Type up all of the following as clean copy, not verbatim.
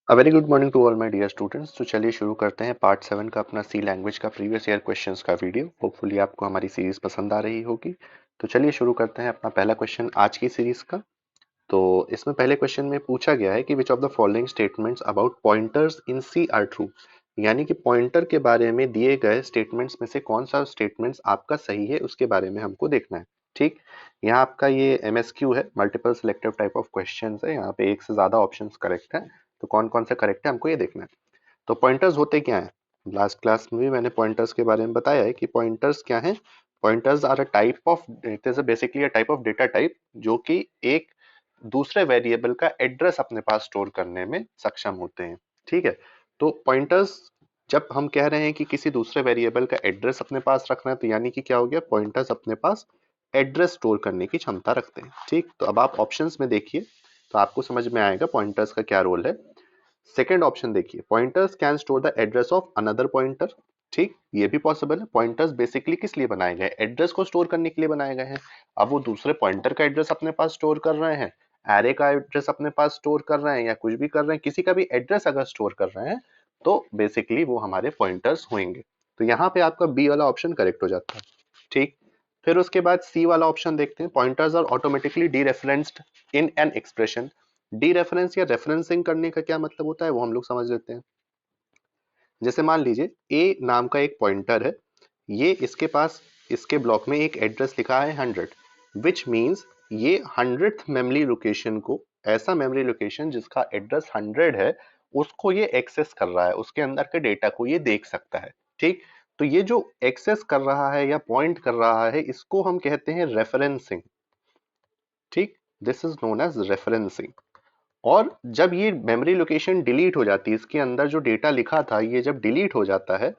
A very good morning to all my dear students. तो चलिए शुरू करते हैं पार्ट 7 का अपना सी लैंग्वेज का प्रीवियस ईयर क्वेश्चंस का वीडियो। होपफुली आपको हमारी सीरीज पसंद आ रही होगी। तो चलिए शुरू करते हैं अपना पहला क्वेश्चन आज की सीरीज का। तो इसमें पहले क्वेश्चन में पूछा गया है कि which of the following statements about pointers in C are true, यानी कि पॉइंटर के बारे में दिए गए स्टेटमेंट्स में से कौन सा स्टेटमेंट्स आपका सही है उसके बारे में हमको देखना है। ठीक, यहाँ आपका ये एमएसक्यू है, multiple selective type of questions है। यहाँ पे एक से ज्यादा ऑप्शंस करेक्ट है, तो कौन कौन सा करेक्ट है हमको ये देखना है। तो पॉइंटर्स होते क्या हैं? लास्ट क्लास में भी मैंने पॉइंटर्स के बारे में बताया है कि पॉइंटर्स क्या हैं। Pointers are a type of, it is basically a type of data type जो कि एक दूसरे वेरिएबल का एड्रेस अपने पास स्टोर करने में सक्षम होते हैं। ठीक है, तो पॉइंटर्स जब हम कह रहे हैं कि किसी दूसरे वेरिएबल का एड्रेस अपने पास रखना है, तो यानी कि क्या हो गया, पॉइंटर्स अपने पास एड्रेस स्टोर करने की क्षमता रखते हैं। ठीक, तो अब आप ऑप्शंस में देखिए तो आपको समझ में आएगा पॉइंटर्स का क्या रोल है। सेकेंड ऑप्शन देखिए, pointers can store the address of another pointer. ठीक, ये भी पॉसिबल है। पॉइंटर्स बेसिकली किस लिए बनाए गए? एड्रेस को स्टोर करने के लिए बनाए गए हैं। अब वो दूसरे पॉइंटर का एड्रेस अपने पास स्टोर कर रहे हैं, एरे का एड्रेस अपने पास स्टोर कर रहे हैं, या कुछ भी कर रहे हैं, किसी का भी एड्रेस अगर स्टोर कर रहे हैं तो बेसिकली वो हमारे पॉइंटर्स होंगे। तो यहाँ पे आपका बी वाला ऑप्शन करेक्ट हो जाता है। ठीक, फिर उसके बाद सी वाला ऑप्शन देखते हैं, pointers are automatically dereferenced in an expression. Dereference या रेफरेंसिंग करने का क्या मतलब होता है वो हम लोग समझ लेते हैं। जैसे मान लीजिए ए नाम का एक पॉइंटर है, ये इसके पास इसके ब्लॉक में एक एड्रेस लिखा है 100, विच मीन्स ये 100th मेमोरी लोकेशन को, ऐसा मेमोरी लोकेशन जिसका एड्रेस 100 है, उसको ये एक्सेस कर रहा है, उसके अंदर के डेटा को ये देख सकता है। ठीक, तो ये जो एक्सेस कर रहा है या पॉइंट कर रहा है, इसको हम कहते हैं रेफरेंसिंग। ठीक, this is known as referencing. और जब ये मेमोरी लोकेशन डिलीट हो जाती है, इसके अंदर जो डेटा लिखा था ये जब डिलीट हो जाता है,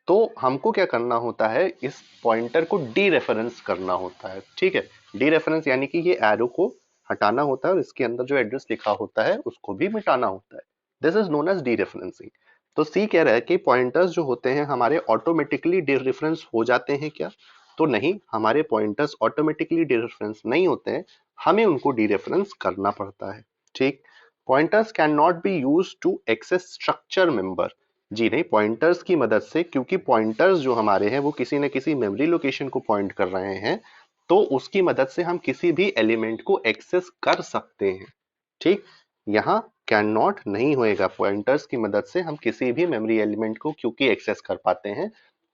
तो हमको क्या करना होता है, इस पॉइंटर को डी रेफरेंस करना होता है। ठीक है, डी रेफरेंस यानी कि ये एरो को हटाना होता है और इसके अंदर जो एड्रेस लिखा होता है उसको भी मिटाना होता है। This is known as dereferencing. तो सी कह रहा है कि पॉइंटर्स जो होते हैं हमारे ऑटोमेटिकली डी रेफरेंस हो जाते हैं क्या? तो नहीं, हमारे पॉइंटर्स ऑटोमेटिकली डी रेफरेंस नहीं होते हैं, हमें उनको डी रेफरेंस करना पड़ता है। ठीक, pointers can not be use to access structure member. जी नहीं, पॉइंटर्स की मदद से, क्योंकि पॉइंटर्स जो हमारे हैं वो किसी न किसी मेमोरी लोकेशन को पॉइंट कर रहे हैं, तो उसकी मदद से हम किसी भी एलिमेंट को एक्सेस कर सकते हैं। ठीक, यहाँ कैन नॉट नहीं होएगा, पॉइंटर्स की मदद से हम किसी भी मेमोरी एलिमेंट को क्योंकि एक्सेस कर पाते हैं।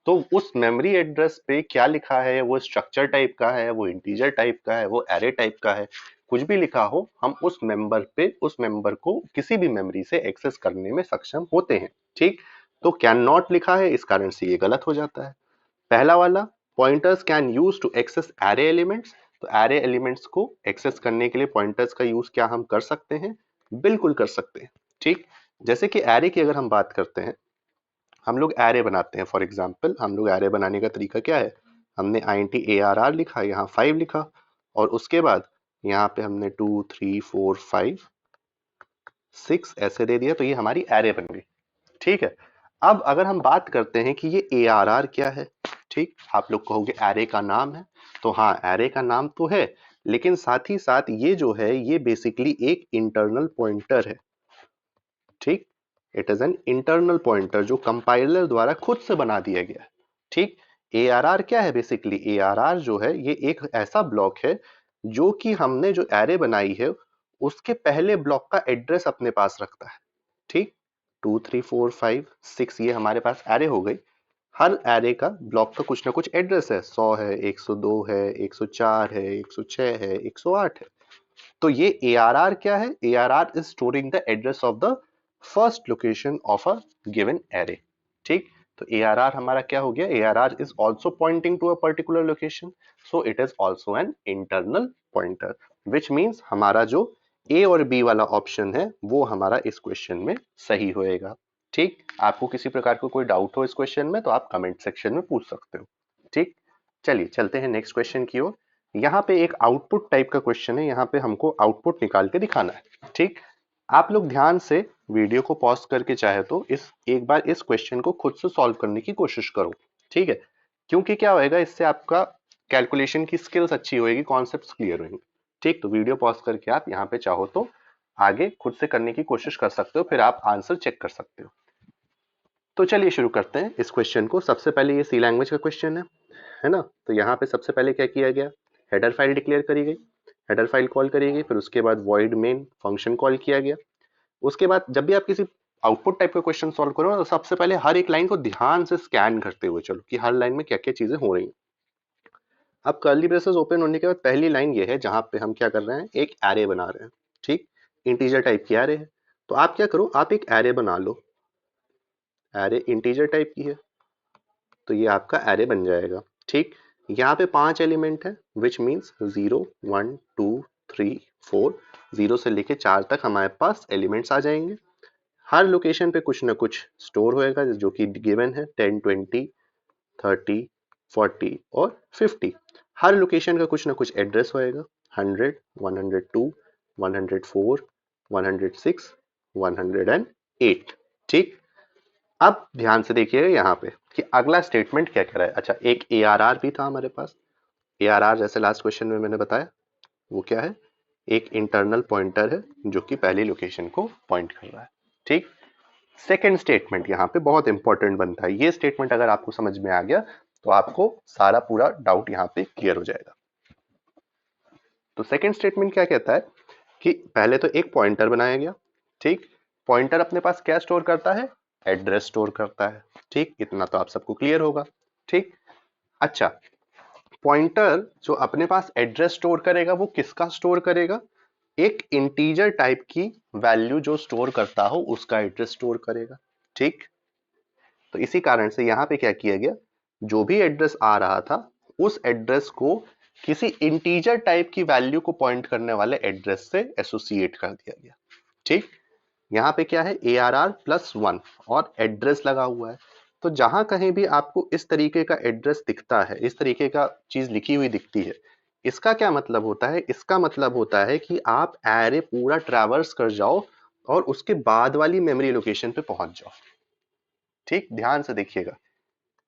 तो उस मेमोरी एड्रेस पे क्या लिखा है, वो स्ट्रक्चर टाइप का है, वो इंटीजर टाइप का है, वो एरे टाइप का है, कुछ भी लिखा हो, हम उस मेंबर पे, उस मेंबर को किसी भी मेमोरी से एक्सेस करने में सक्षम होते हैं। ठीक, तो कैन नॉट लिखा है, इस कारण से ये गलत हो जाता है। पहला वाला, pointers can use to access array elements, तो एरे एलिमेंट्स को एक्सेस करने के लिए पॉइंटर्स का यूज क्या हम कर सकते हैं? बिल्कुल कर सकते हैं। ठीक, जैसे कि एरे की अगर हम बात करते हैं, हम लोग एरे बनाते हैं। फॉर एग्जांपल, हम लोग एरे बनाने का तरीका क्या है, हमने INT ARR लिखा, यहाँ 5 लिखा, और उसके बाद यहाँ पे हमने 2 3 4 5 6 ऐसे दे दिया, तो ये हमारी एरे बन गई। ठीक है, अब अगर हम बात करते हैं कि ये ARR क्या है, ठीक, आप लोग कहोगे एरे का नाम है, तो हाँ, एरे का नाम तो है, लेकिन साथ ही साथ ये जो है ये बेसिकली एक इंटरनल पॉइंटर है। ठीक, it is an internal pointer जो कंपाइलर द्वारा खुद से बना दिया गया है। ठीक, ARR क्या है? बेसिकली ARR जो है ये एक ऐसा ब्लॉक है जो कि हमने जो एरे बनाई है उसके पहले ब्लॉक का एड्रेस अपने पास रखता है। ठीक, 2 3 4 5 6 ये हमारे पास एरे हो गई। हर एरे का ब्लॉक का कुछ ना कुछ एड्रेस है, 100 है, 102 है, 104 है, 106 है, 108 है। तो ये ARR क्या है? ARR is storing the address of the first location of a given array. ठीक, तो ARR हमारा क्या हो गया? ARR is also pointing to a particular location, so it is also an internal pointer, which means हमारा जो A और B वाला ऑप्शन है वो हमारा इस क्वेश्चन में सही होएगा। ठीक, आपको किसी प्रकार को कोई डाउट हो इस क्वेश्चन में तो आप कमेंट सेक्शन में पूछ सकते हो। ठीक, चलिए चलते हैं नेक्स्ट क्वेश्चन की ओर। यहाँ पे एक आउटपुट टाइप का क्वेश्चन है, यहाँ पे हमको आउटपुट निकाल के दिखाना है। ठीक, आप लोग ध्यान से वीडियो को पॉज करके चाहे तो एक बार इस क्वेश्चन को खुद से सॉल्व करने की कोशिश करो। ठीक है, क्योंकि क्या होएगा, इससे आपका कैलकुलेशन की स्किल्स अच्छी होएगी, कॉन्सेप्ट्स क्लियर होंगे। ठीक, तो वीडियो पॉज करके आप यहाँ पे चाहो तो आगे खुद से करने की कोशिश कर सकते हो, फिर आप आंसर चेक कर सकते हो। तो चलिए शुरू करते हैं इस क्वेश्चन को। सबसे पहले ये सी लैंग्वेज का क्वेश्चन है ना। तो यहाँ पे सबसे पहले क्या किया गया, हेडर फाइल डिक्लेयर करी गई, हेडर फाइल कॉल करी गई, फिर उसके बाद वॉइड मेन फंक्शन कॉल किया गया। उसके बाद जब भी आप किसी आउटपुट टाइप का क्वेश्चन सॉल्व करो तो सबसे पहले हर एक लाइन को ध्यान से स्कैन करते हुए चलो कि हर लाइन में क्या क्या चीजें हो रही हैं। अब कर्ली ब्रेसेस ओपन होने के बाद पहली लाइन ये है जहां पे हम क्या कर रहे हैं, एक एरे बना रहे हैं। ठीक, इंटीजर टाइप की एरे है। तो आप क्या करो, आप एक एरे बना लो। एरे इंटीजर टाइप की है तो ये आपका एरे बन जाएगा। ठीक, यहाँ पे 5 एलिमेंट है विच मीन्स 0 1 2 3 4, 0 से लेके 4 तक हमारे पास एलिमेंट्स आ जाएंगे। हर लोकेशन पे कुछ ना कुछ स्टोर होएगा जो कि गिवन है 10 20 30 40 और 50। हर लोकेशन का कुछ ना कुछ एड्रेस होएगा 100 102 104 106 108। ठीक, अब ध्यान से देखिएगा यहाँ पे कि अगला स्टेटमेंट क्या कह रहा है। अच्छा, एक ARR भी था हमारे पास। ARR जैसे लास्ट क्वेश्चन में मैंने बताया, वो क्या है, एक इंटरनल पॉइंटर है जो कि पहली लोकेशन को पॉइंट कर रहा है। ठीक, सेकेंड स्टेटमेंट यहाँ पे बहुत इंपॉर्टेंट बनता है। ये स्टेटमेंट अगर आपको समझ में आ गया तो आपको सारा पूरा डाउट यहाँ पे क्लियर हो जाएगा। तो सेकेंड स्टेटमेंट क्या कहता है कि पहले तो एक पॉइंटर बनाया गया। ठीक, पॉइंटर अपने पास क्या स्टोर करता है, एड्रेस स्टोर करता है। ठीक, इतना तो आप सबको क्लियर होगा। ठीक, अच्छा, पॉइंटर जो अपने पास एड्रेस स्टोर करेगा वो किसका स्टोर करेगा, एक इंटीजर टाइप की वैल्यू जो स्टोर करता हो उसका एड्रेस स्टोर करेगा। ठीक, तो इसी कारण से यहां पे क्या किया गया, जो भी एड्रेस आ रहा था उस एड्रेस को किसी इंटीजर टाइप की वैल्यू को पॉइंट करने वाले एड्रेस से एसोसिएट कर दिया गया। ठीक, यहाँ पे क्या है, ARR+1 और एड्रेस लगा हुआ है। तो जहां कहीं भी आपको इस तरीके का एड्रेस दिखता है, इस तरीके का चीज लिखी हुई दिखती है, इसका क्या मतलब होता है, इसका मतलब होता है कि आप एरे पूरा ट्रैवर्स कर जाओ और उसके बाद वाली मेमोरी लोकेशन पे पहुंच जाओ। ठीक, ध्यान से देखिएगा,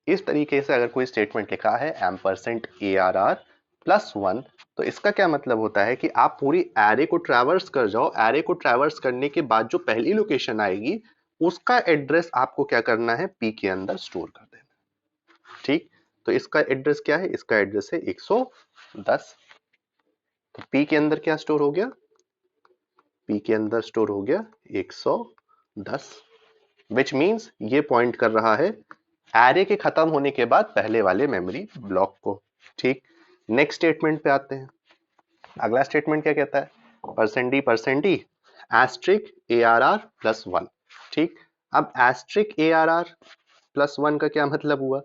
इस तरीके से अगर कोई स्टेटमेंट लिखा है $ARR+1, तो इसका क्या मतलब होता है कि आप पूरी एरे को ट्रैवर्स कर जाओ। एरे को ट्रैवर्स करने के बाद जो पहली लोकेशन आएगी उसका एड्रेस आपको क्या करना है, पी के अंदर स्टोर कर देना। ठीक, तो इसका एड्रेस क्या है, इसका एड्रेस है 110। तो पी के अंदर क्या स्टोर हो गया, पी के अंदर स्टोर हो गया 110, विच मीन्स ये पॉइंट कर रहा है एरे के खत्म होने के बाद पहले वाले मेमोरी ब्लॉक को। ठीक, नेक्स्ट स्टेटमेंट पे आते हैं। अगला स्टेटमेंट क्या कहता है, %d एस्ट्रिक ARR+1। ठीक, अब एस्ट्रिक ARR+1 का क्या मतलब हुआ,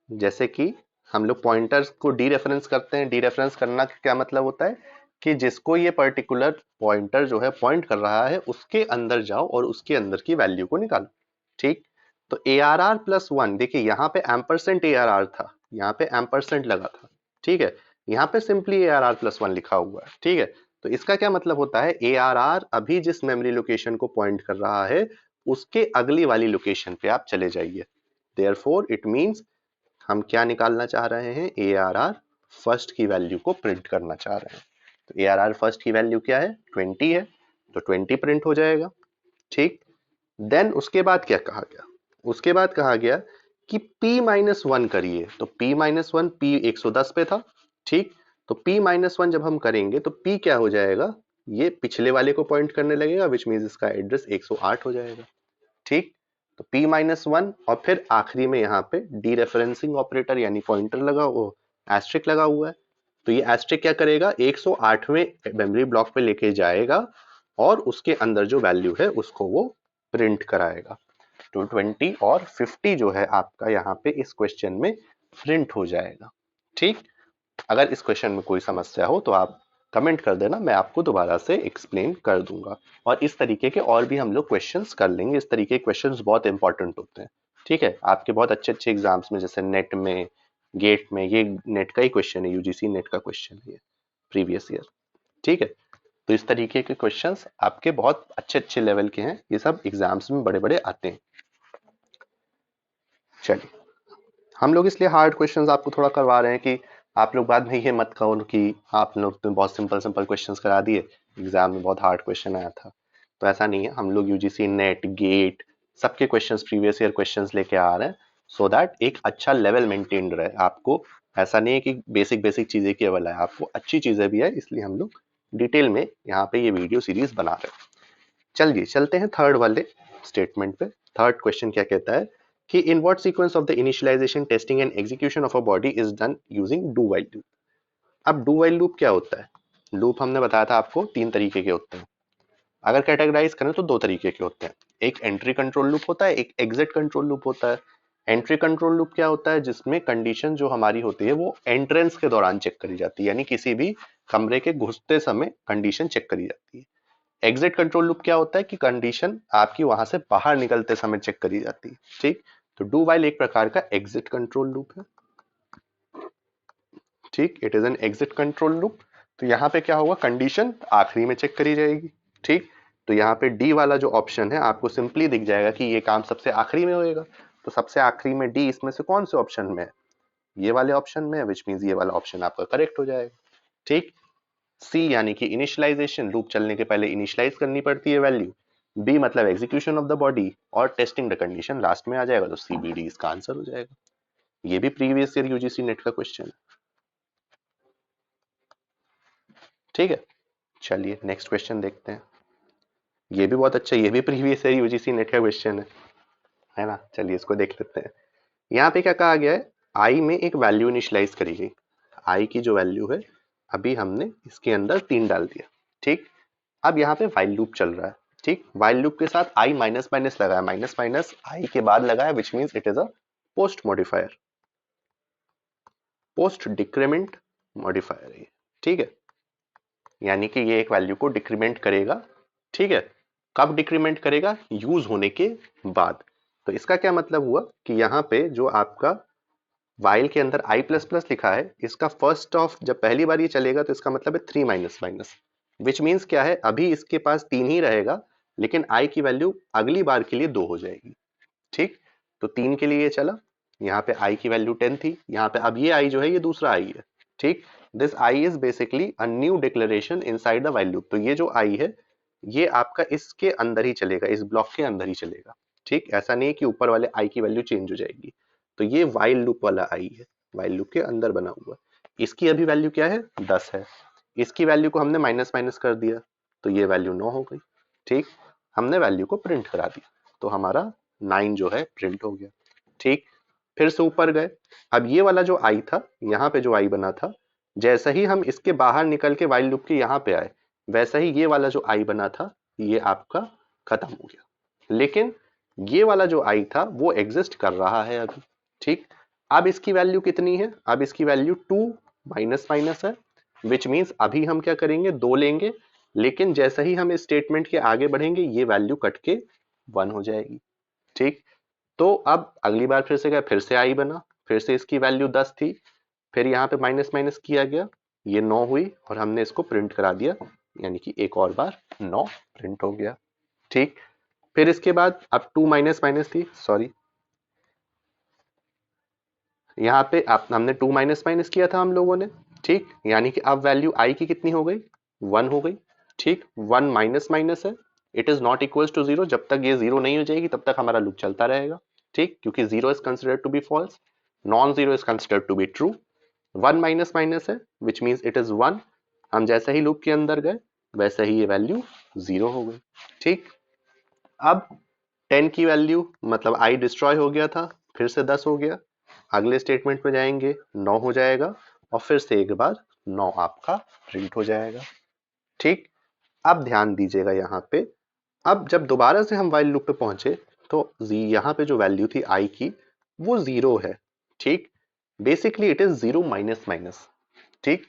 जैसे कि हम लोग पॉइंटर्स को डी रेफरेंस करते हैं। डी रेफरेंस करना का क्या मतलब होता है कि जिसको ये पर्टिकुलर पॉइंटर जो है पॉइंट कर रहा है उसके अंदर जाओ और उसके अंदर की वैल्यू को निकालो। ठीक, तो ARR+1, देखिए यहाँ पे एम्परसेंट ARR था, यहाँ पे एम्परसेंट लगा था। ठीक है, यहाँ पे सिंपली ARR+1 लिखा हुआ है। ठीक है, तो इसका क्या मतलब होता है, ARR अभी जिस मेमोरी लोकेशन को पॉइंट कर रहा है उसके अगली वाली लोकेशन पे आप चले जाइए। देयरफॉर इट मींस हम क्या निकालना चाह रहे हैं, ARR फर्स्ट की वैल्यू को प्रिंट करना चाह रहे हैं। तो ARR फर्स्ट की वैल्यू क्या है, 20 है, तो 20 प्रिंट हो जाएगा। ठीक, देन उसके बाद क्या कहा गया, उसके बाद कहा गया कि P-1 करिए। तो P-1 P 110 पे था। ठीक, तो P-1 जब हम करेंगे तो P क्या हो जाएगा, ये पिछले वाले को पॉइंट करने लगेगा विच मीन्स इसका एड्रेस 108 हो जाएगा। ठीक, तो P-1 और फिर आखिरी में यहाँ पे डी रेफरेंसिंग ऑपरेटर यानी पॉइंटर लगा, वो एस्ट्रिक लगा हुआ है। तो ये एस्ट्रिक क्या करेगा, 108वें मेमोरी ब्लॉक पे लेके जाएगा और उसके अंदर जो वैल्यू है उसको वो प्रिंट कराएगा। तो 20 और 50 जो है आपका यहाँ पे इस क्वेश्चन में प्रिंट हो जाएगा। ठीक, अगर इस क्वेश्चन में कोई समस्या हो तो आप कमेंट कर देना, मैं आपको दोबारा से एक्सप्लेन कर दूंगा। और इस तरीके के और भी हम लोग क्वेश्चंस कर लेंगे। इस तरीके के क्वेश्चंस बहुत इंपॉर्टेंट होते हैं। ठीक है, आपके बहुत अच्छे अच्छे एग्जाम्स में, जैसे नेट में, गेट में, ये नेट का ही क्वेश्चन है, यूजीसी नेट का क्वेश्चन है ये, प्रीवियस ईयर। ठीक है, तो इस तरीके के क्वेश्चंस आपके बहुत अच्छे अच्छे लेवल के हैं, ये सब एग्जाम्स में बड़े बड़े आते हैं। चलिए, हम लोग इसलिए हार्ड क्वेश्चंस आपको थोड़ा करवा रहे हैं कि आप लोग बाद में ये मत कहो कि आप लोग तो बहुत सिंपल सिंपल क्वेश्चंस करा दिए, एग्जाम में बहुत हार्ड क्वेश्चन आया था। तो ऐसा नहीं है, हम लोग यूजीसी नेट गेट सबके क्वेश्चंस प्रीवियस ईयर क्वेश्चंस लेके आ रहे हैं सो दैट एक अच्छा लेवल मेंटेन रहे आपको। ऐसा नहीं है कि बेसिक बेसिक चीजें केवल है, आपको अच्छी चीजें भी है, इसलिए हम लोग डिटेल में यहाँ पे ये वीडियो सीरीज बना रहे हैं। चलिए चलते हैं थर्ड वाले स्टेटमेंट पे। थर्ड क्वेश्चन क्या कहता है कि in what sequence of the initialization testing and execution of a body is done using do while loop. अब डू व्हाइल लूप क्या होता है? लूप हमने बताया था आपको तीन तरीके के होते हैं, अगर कैटेगराइज करें तो दो तरीके के होते हैं। एक एंट्री कंट्रोल लूप होता है, एक एग्जिट कंट्रोल लूप होता है। एंट्री कंट्रोल लूप क्या होता है? जिसमें कंडीशन जो हमारी होती है वो एंट्रेंस के दौरान चेक करी जाती है, यानी किसी भी कमरे के घुसते समय कंडीशन चेक करी जाती है। एग्जिट कंट्रोल लूप क्या होता है कि कंडीशन आपकी वहां से बाहर निकलते समय चेक करी जाती है। ठीक, तो डू व्हाइल एक प्रकार का एग्जिट कंट्रोल लूप है। ठीक, it is an exit control loop. तो यहाँ पे क्या होगा, कंडीशन आखिरी में चेक करी जाएगी। ठीक, तो यहाँ पे डी वाला जो ऑप्शन है आपको सिंपली दिख जाएगा कि ये काम सबसे आखिरी में होएगा। तो सबसे आखिरी में डी इसमें से कौन से ऑप्शन में है? ये वाले ऑप्शन में है, विच मींस ये वाला ऑप्शन आपका करेक्ट हो जाएगा। ठीक, सी यानी कि इनिशियलाइजेशन, लूप चलने के पहले इनिशियलाइज करनी पड़ती है वैल्यू। बी मतलब एग्जीक्यूशन ऑफ द बॉडी, और टेस्टिंग द कंडीशन लास्ट में आ जाएगा, तो सी बी डी इसका आंसर हो जाएगा। ये भी प्रीवियस ईयर यूजीसी नेट का क्वेश्चन है। ठीक है, चलिए नेक्स्ट क्वेश्चन देखते हैं। ये भी बहुत अच्छा, ये भी प्रीवियस ईयर यूजीसी नेट का क्वेश्चन है ना। चलिए इसको देख लेते हैं। यहाँ पे क्या कहा गया है, आई में एक वैल्यू इनिशियलाइज करी गई। आई की जो वैल्यू है अभी हमने इसके अंदर 3 डाल दिया। ठीक, अब यहाँ पे वाइल लूप चल रहा है। ठीक, वाइल लूप के साथ आई माइनस माइनस लगाया, माइनस माइनस आई के बाद लगाया, which means it is a post modifier, post decrement modifier है। ठीक है, यानी कि ये एक वैल्यू को डिक्रीमेंट करेगा। ठीक है, कब डिक्रीमेंट करेगा? यूज होने के बाद। तो इसका क्या मतलब हुआ कि यहाँ पे जो आपका वाइल के अंदर आई प्लस प्लस लिखा है, इसका फर्स्ट ऑफ जब पहली बार ये चलेगा तो इसका मतलब है 3 माइनस माइनस, विच मीन्स क्या है, अभी इसके पास 3 ही रहेगा, लेकिन आई की वैल्यू अगली बार के लिए 2 हो जाएगी। ठीक, तो 3 के लिए ये चला, यहाँ पे आई की वैल्यू 10 थी, यहाँ पे अब ये आई जो है ये दूसरा आई है। ठीक, this I is basically a new declaration inside the while loop. तो ये जो आई है ये आपका इसके अंदर ही चलेगा, इस ब्लॉक के अंदर ही चलेगा। ठीक, ऐसा नहीं है कि ऊपर वाले आई की वैल्यू चेंज हो जाएगी। तो ये वाइल लूप वाला आई है, वाइल लूप के अंदर बना हुआ। इसकी अभी वैल्यू क्या है? 10 है। इसकी वैल्यू को हमने माइनस माइनस कर दिया, तो ये वैल्यू 9 हो गई। ठीक, हमने वैल्यू को प्रिंट करा दिया, तो हमारा 9 जो है प्रिंट हो गया। ठीक, फिर से ऊपर गए। अब ये वाला जो आई था, यहाँ पे जो आई बना था, जैसा ही हम इसके बाहर निकल के वाइल लूप के यहाँ पे आए, वैसा ही ये वाला जो आई बना था ये आपका खत्म हो गया। लेकिन ये वाला जो आई था वो एग्जिस्ट कर रहा है अभी। ठीक, अब इसकी वैल्यू कितनी है? अब इसकी वैल्यू 2 माइनस माइनस है, विच मीन्स अभी हम क्या करेंगे, 2 लेंगे, लेकिन जैसा ही हम इस स्टेटमेंट के आगे बढ़ेंगे ये वैल्यू कट के 1 हो जाएगी। ठीक, तो अब अगली बार फिर से गया, फिर से आई बना, फिर से इसकी वैल्यू 10 थी, फिर यहाँ पे माइनस माइनस किया गया, ये 9 हुई और हमने इसको प्रिंट करा दिया, यानी कि एक और बार 9 प्रिंट हो गया। ठीक, फिर इसके बाद अब 2 माइनस माइनस थी, सॉरी, यहाँ पे आप हमने 2 माइनस माइनस किया था हम लोगों ने। ठीक, यानी कि अब वैल्यू आई की कितनी हो गई? 1 हो गई। ठीक, 1 माइनस माइनस है, it is not equals to 0। जब तक ये 0 नहीं हो जाएगी तब तक हमारा लूप चलता रहेगा। ठीक, क्योंकि 0 is considered to be false, non 0 is considered to be true. 1 minus minus है, विच मीन्स इट इज 1। हम जैसे ही लूप के अंदर गए वैसे ही ये वैल्यू 0 हो गई। ठीक, अब 10 की वैल्यू मतलब आई डिस्ट्रॉय हो गया था, फिर से 10 हो गया, अगले स्टेटमेंट में जाएंगे 9 हो जाएगा, और फिर से एक बार 9 आपका प्रिंट हो जाएगा। ठीक, अब ध्यान दीजिएगा यहाँ पे, अब जब दोबारा से हम वाइल लूप पे पहुंचे तो यहाँ पे जो वैल्यू थी आई की वो 0 है। ठीक, basically it is 0 minus minus. ठीक,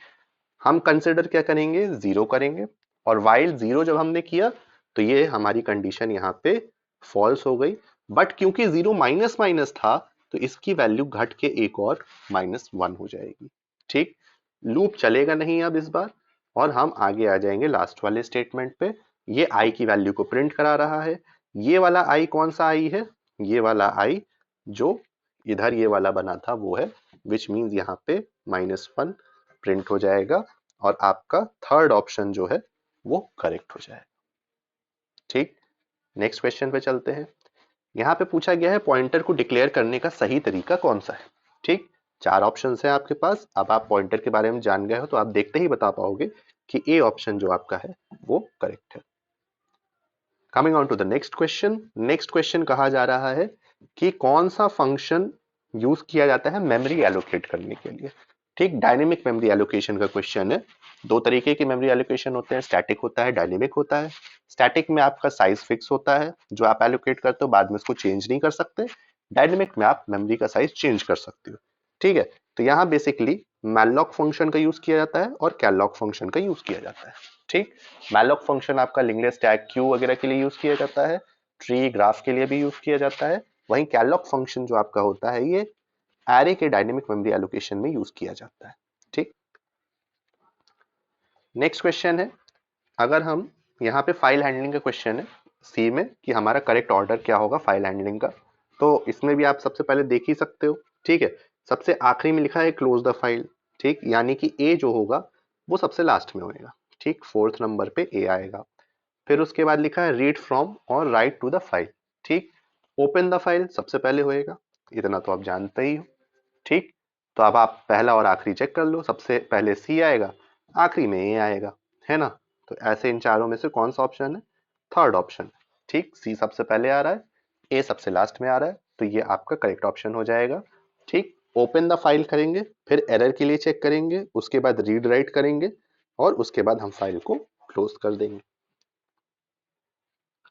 हम कंसिडर क्या करेंगे, 0 करेंगे, और वाइल 0 जब हमने किया तो ये हमारी कंडीशन यहाँ पे फॉल्स हो गई, बट क्योंकि 0 माइनस माइनस था तो इसकी वैल्यू घट के एक और -1 हो जाएगी। ठीक, लूप चलेगा नहीं अब इस बार, और हम आगे आ जाएंगे लास्ट वाले स्टेटमेंट पे। ये आई की वैल्यू को प्रिंट करा रहा है। ये वाला आई कौन सा आई है? ये वाला आई जो इधर ये वाला बना था वो है, विच मीन्स यहाँ पे -1 प्रिंट हो जाएगा, और आपका थर्ड ऑप्शन जो है वो करेक्ट हो जाएगा। ठीक, नेक्स्ट क्वेश्चन पे चलते हैं। यहाँ पे पूछा गया है पॉइंटर को डिक्लेयर करने का सही तरीका कौन सा है। ठीक, चार ऑप्शन है आपके पास। अब आप पॉइंटर के बारे में जान गए हो तो आप देखते ही बता पाओगे कि ए ऑप्शन जो आपका है वो करेक्ट है। Coming on to the next question. Next question कहा जा रहा है कि कौन सा फंक्शन यूज किया जाता है मेमोरी एलोकेट करने के लिए। ठीक, डायनेमिक मेमोरी एलोकेशन का क्वेश्चन है। दो तरीके की मेमोरी एलोकेशन होते हैं, स्टैटिक होता है, डायनेमिक होता है। स्टैटिक में आपका साइज फिक्स होता है, जो आप एलोकेट करते हो बाद में उसको चेंज नहीं कर सकते। डायनेमिक में आप मेमोरी का साइज चेंज कर सकते हो। ठीक है, तो यहाँ बेसिकली मैलोक फंक्शन का यूज किया जाता है और कैलॉक फंक्शन का यूज किया जाता है। ठीक, मैलोक फंक्शन आपका लिंक स्टैक क्यू वगैरह के लिए यूज किया जाता है, ट्री ग्राफ के लिए भी यूज किया जाता है। वहीं कैलॉक फंक्शन जो आपका होता है ये एरे के डायनेमिक मेमोरी एलोकेशन में यूज किया जाता है। ठीक, नेक्स्ट क्वेश्चन है, अगर हम यहाँ पे फाइल हैंडलिंग का क्वेश्चन है सी में कि हमारा करेक्ट ऑर्डर क्या होगा फाइल हैंडलिंग का, तो इसमें भी आप सबसे पहले देख ही सकते हो। ठीक है, सबसे आखिरी में लिखा है क्लोज द फाइल। ठीक, यानी कि ए जो होगा वो सबसे लास्ट में होएगा। ठीक, फोर्थ नंबर पे ए आएगा। फिर उसके बाद लिखा है रीड फ्रॉम और राइट टू द फाइल। ठीक, ओपन द फाइल सबसे पहले होएगा, इतना तो आप जानते ही हो। ठीक, तो अब आप पहला और आखिरी चेक कर लो, सबसे पहले सी आएगा, आखिरी में ए आएगा, है ना। तो ऐसे इन चारों में से कौन सा ऑप्शन है, थर्ड ऑप्शन। ठीक, सी सबसे पहले आ रहा है, ए सबसे लास्ट में आ रहा है, तो ये आपका करेक्ट ऑप्शन हो जाएगा। ठीक, ओपन द फाइल करेंगे, फिर एरर के लिए चेक करेंगे, उसके बाद रीड राइट करेंगे और उसके बाद हम फाइल को क्लोज कर देंगे।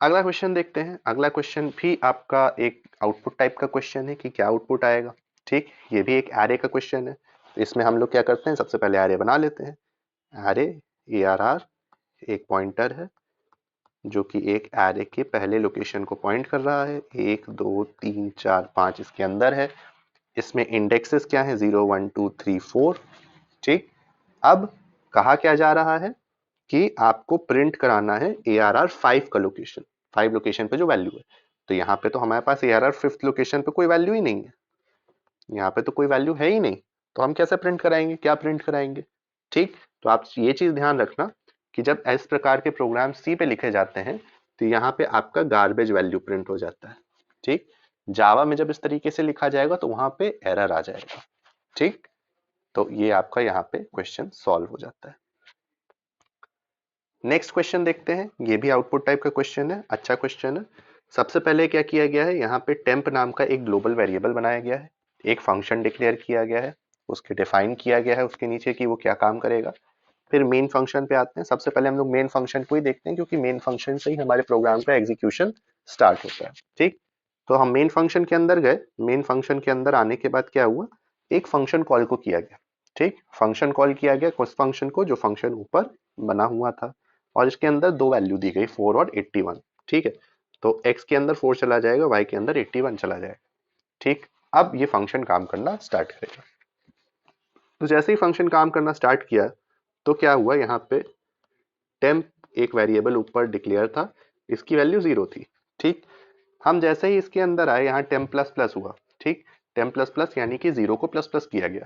अगला क्वेश्चन देखते हैं। अगला क्वेश्चन भी आपका एक आउटपुट टाइप का क्वेश्चन है कि क्या आउटपुट आएगा। ठीक, ये भी एक एरे का क्वेश्चन है। तो इसमें हम लोग क्या करते हैं, सबसे पहले एरे बना लेते हैं। एरे ARR एक पॉइंटर है जो कि एक एरे के पहले लोकेशन को पॉइंट कर रहा है। 1 2 3 4 5 इसके अंदर है। इसमें इंडेक्सेस क्या है, 0 1 2 3 4। ठीक, अब कहा क्या जा रहा है कि आपको प्रिंट कराना है ARR 5 का लोकेशन, 5 लोकेशन पे जो वैल्यू है। तो यहाँ पे तो हमारे पास ARR 5th लोकेशन पे कोई वैल्यू ही नहीं है, यहाँ पे तो कोई वैल्यू है ही नहीं, तो हम कैसे प्रिंट कराएंगे, क्या प्रिंट कराएंगे। ठीक, तो आप ये चीज ध्यान रखना कि जब इस प्रकार के प्रोग्राम सी पे लिखे जाते हैं तो यहाँ पे आपका गार्बेज वैल्यू प्रिंट हो जाता है। ठीक, जावा में जब इस तरीके से लिखा जाएगा तो वहां पे एरर आ जाएगा। ठीक, तो ये आपका यहाँ पे क्वेश्चन सॉल्व हो जाता है। नेक्स्ट क्वेश्चन देखते हैं, ये भी आउटपुट टाइप का क्वेश्चन है, अच्छा क्वेश्चन है। सबसे पहले क्या किया गया है, यहाँ पे टेम्प नाम का एक ग्लोबल वेरिएबल बनाया गया है, एक फंक्शन डिक्लेयर किया गया है, उसके डिफाइन किया गया है उसके नीचे कि वो क्या काम करेगा। फिर मेन फंक्शन पे आते हैं। सबसे पहले हम लोग मेन फंक्शन को ही देखते हैं क्योंकि मेन फंक्शन से ही हमारे प्रोग्राम का एग्जीक्यूशन स्टार्ट होता है। ठीक, तो हम मेन फंक्शन के अंदर गए। मेन फंक्शन के अंदर आने के बाद क्या हुआ, एक फंक्शन कॉल को किया गया। ठीक, फंक्शन कॉल किया गया उस फंक्शन को जो फंक्शन ऊपर बना हुआ था और इसके अंदर दो वैल्यू दी गई 4 और 81। ठीक है, तो x के अंदर 4 चला जाएगा, y के अंदर 81 चला जाएगा। ठीक, अब ये फंक्शन काम करना स्टार्ट करेगा। तो जैसे ही फंक्शन काम करना स्टार्ट किया तो क्या हुआ, यहाँ पे टेम्प एक वेरिएबल ऊपर डिक्लेयर था, इसकी वैल्यू 0 थी। ठीक, हम जैसे ही इसके अंदर आए यहाँ टेम्प प्लस प्लस हुआ। ठीक, टेम्प प्लस प्लस यानी कि 0 को प्लस प्लस किया गया।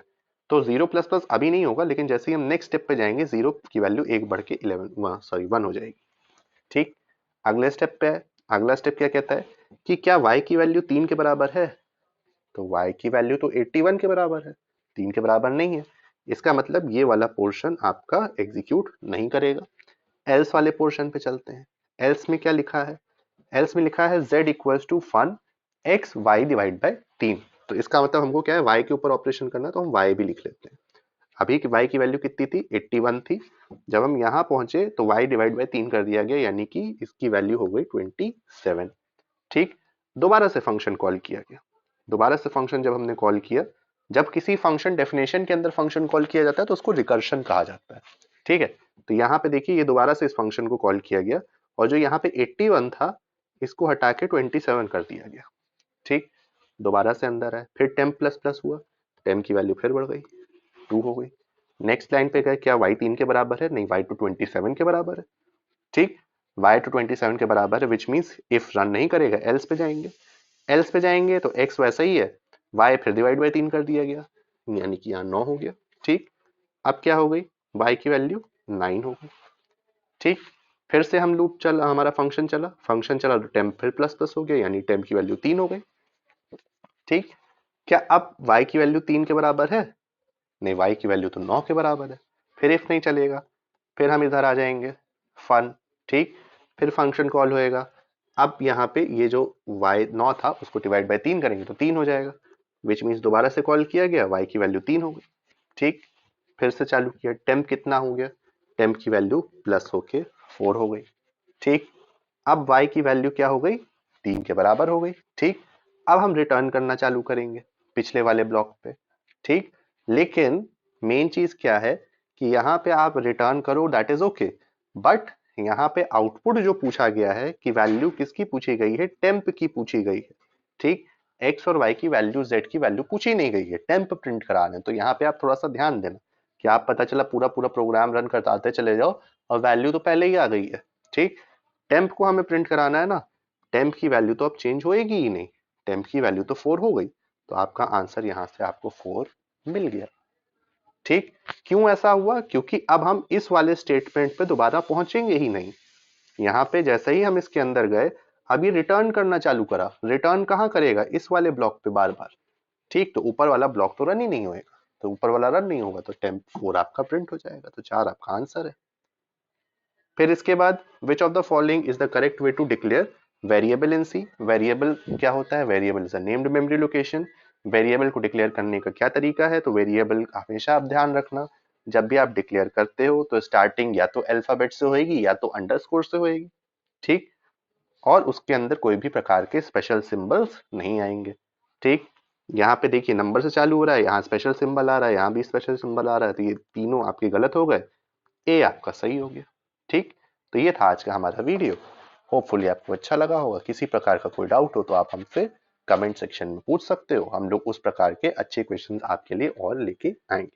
तो 0 प्लस प्लस अभी नहीं होगा, लेकिन जैसे ही हम नेक्स्ट स्टेप पे जाएंगे 0 की वैल्यू एक बढ़ के 1 हो जाएगी। ठीक, अगले स्टेप पे है। अगला स्टेप क्या कहता है कि क्या y की वैल्यू 3 के बराबर है, तो y की वैल्यू तो 81 के बराबर है, 3 के बराबर नहीं है। इसका मतलब ये वाला पोर्शन आपका एग्जीक्यूट नहीं करेगा। एल्स वाले पोर्शन पे चलते हैं। एल्स में क्या लिखा है, एल्स में लिखा है z equals to fun X Y divide by 3। तो इसका मतलब हमको क्या है, y के ऊपर ऑपरेशन करना है, तो हम y भी लिख लेते हैं। अभी y की वैल्यू कितनी थी, 81 थी। जब हम यहाँ पहुंचे तो y डिवाइड बाई 3 कर दिया गया, यानी कि इसकी वैल्यू हो गई 27। ठीक, दोबारा से फंक्शन कॉल किया गया। दोबारा से फंक्शन जब हमने कॉल किया, जब किसी फंक्शन डेफिनेशन के अंदर फंक्शन कॉल किया जाता है तो उसको रिकर्शन कहा जाता है। ठीक है, तो यहाँ पे देखिए ये दोबारा से इस फंक्शन को कॉल किया गया और जो यहाँ पे 81 था इसको हटा के 27 कर दिया गया। ठीक, दोबारा से अंदर है, फिर टेम्प प्लस प्लस हुआ, टेम्प की वैल्यू फिर बढ़ गई, 2 हो गई। नेक्स्ट लाइन पे गए, क्या y 3 के बराबर है, नहीं y टू 27 के बराबर है। ठीक, y टू 27 के बराबर है, विच मीन्स इफ रन नहीं करेगा एल्स पे जाएंगे। एल्स पे जाएंगे तो x वैसा ही है, y फिर डिवाइड बाई 3 कर दिया गया, यानी कि यहाँ 9 हो गया। ठीक, अब क्या हो गई, y की वैल्यू 9 हो गई। ठीक, फिर से हम लूप चला, हमारा फंक्शन चला तो टेम्प फिर प्लस प्लस हो गया, यानी टेम्प की वैल्यू 3 हो गई। ठीक, क्या अब y की वैल्यू 3 के बराबर है? नहीं, y की वैल्यू तो 9 के बराबर है। फिर इफ नहीं चलेगा, फिर हम इधर आ जाएंगे फन। ठीक, फिर फंक्शन कॉल होएगा। अब यहाँ पे ये जो y 9 था उसको डिवाइड बाय 3 करेंगे तो 3 हो जाएगा, विच मीन्स दोबारा से कॉल किया गया, y की वैल्यू 3 हो गई। ठीक, फिर से चालू किया, टेम्प कितना हो गया? टेम्प की वैल्यू प्लस होके 4 हो गई। ठीक, अब y की वैल्यू क्या हो गई? 3 के बराबर हो गई। ठीक, अब हम रिटर्न करना चालू करेंगे पिछले वाले ब्लॉक पे। ठीक, लेकिन मेन चीज क्या है कि यहाँ पे आप रिटर्न करो, दैट इज ओके, बट यहाँ पे आउटपुट जो पूछा गया है कि वैल्यू किसकी पूछी गई है? टेम्प की पूछी गई है। ठीक, एक्स और वाई की वैल्यू, जेड की वैल्यू पूछी नहीं गई है, टेम्प प्रिंट करा रहे हैं। तो यहाँ पे आप थोड़ा सा ध्यान देना कि आप पता चला पूरा पूरा प्रोग्राम रन करते चले जाओ और वैल्यू तो पहले ही आ गई है। ठीक, टेम्प को हमें प्रिंट कराना है ना, टेम्प की वैल्यू तो अब चेंज होएगी ही नहीं, टेम्प की वैल्यू तो 4 हो गई, तो आपका आंसर यहाँ से आपको 4 मिल गया। ठीक, क्यों ऐसा हुआ? क्योंकि अब हम इस वाले स्टेटमेंट पे दोबारा पहुंचेंगे ही नहीं। यहाँ पे जैसे ही हम इसके अंदर गए, अब ये रिटर्न करना चालू करा। रिटर्न कहाँ करेगा? इस वाले ब्लॉक पे बार बार। ठीक, तो ऊपर वाला ब्लॉक तो रन ही नहीं होएगा, तो ऊपर वाला रन नहीं होगा तो टेम्प 4 आपका प्रिंट हो जाएगा, तो 4 आपका आंसर है। फिर इसके बाद which of the following is the correct way to declare variable in C? Variable क्या होता है? Variable is a named memory location. Variable को डिक्लेयर करने का क्या तरीका है? तो वेरिएबल हमेशा आप ध्यान रखना, जब भी आप डिक्लेयर करते हो तो स्टार्टिंग या तो अल्फाबेट से होएगी या तो अंडरस्कोर से होएगी। ठीक, और उसके अंदर कोई भी प्रकार के स्पेशल सिंबल्स नहीं आएंगे। ठीक, यहाँ पे देखिए नंबर से चालू हो रहा है, यहाँ स्पेशल सिंबल आ रहा है, यहाँ भी स्पेशल सिंबल आ रहा है, तो ये तीनों आपके गलत हो गए, ए आपका सही हो गया। ठीक, तो ये था आज का हमारा वीडियो। होपफुली आपको अच्छा लगा होगा। किसी प्रकार का कोई डाउट हो तो आप हमसे कमेंट सेक्शन में पूछ सकते हो, हम लोग उस प्रकार के अच्छे क्वेश्चंस आपके लिए और लेके आएंगे।